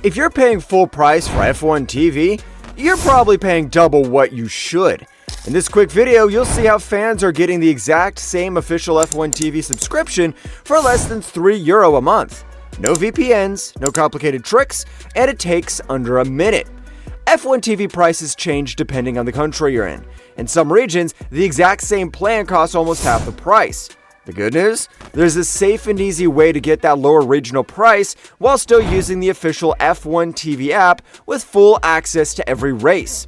If you're paying full price for F1 TV, you're probably paying double what you should. In this quick video, you'll see how fans are getting the exact same official F1 TV subscription for less than €3 a month. No VPNs, no complicated tricks, and it takes under a minute. F1 TV prices change depending on the country you're in. In some regions, the exact same plan costs almost half the price. The good news? There's a safe and easy way to get that lower regional price while still using the official F1 TV app with full access to every race.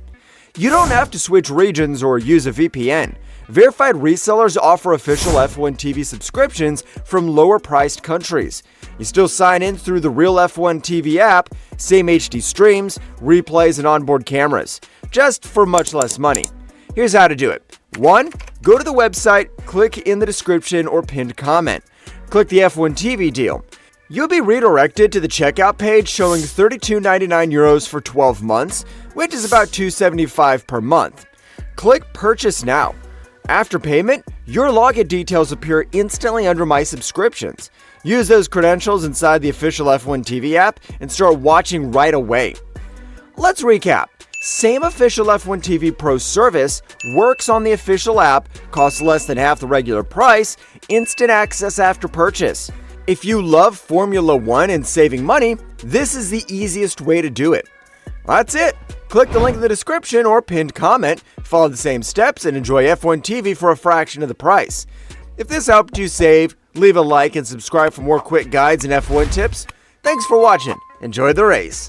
You don't have to switch regions or use a VPN. Verified resellers offer official F1 TV subscriptions from lower priced countries. You still sign in through the real F1 TV app, same HD streams, replays, and onboard cameras, just for much less money. Here's how to do it. 1. Go to the website, click in the description or pinned comment. Click the F1 TV deal. You'll be redirected to the checkout page showing €32.99 for 12 months, which is about $275 per month. Click Purchase Now. After payment, your login details appear instantly under My Subscriptions. Use those credentials inside the official F1 TV app and start watching right away. Let's recap. Same official F1 TV Pro service, works on the official app, costs less than half the regular price, instant access after purchase. If you love Formula One and saving money, this is the easiest way to do it. That's it. Click the link in the description or pinned comment, follow the same steps, and enjoy F1 TV for a fraction of the price. If this helped you save, leave a like and subscribe for more quick guides and F1 tips. Thanks for watching. Enjoy the race.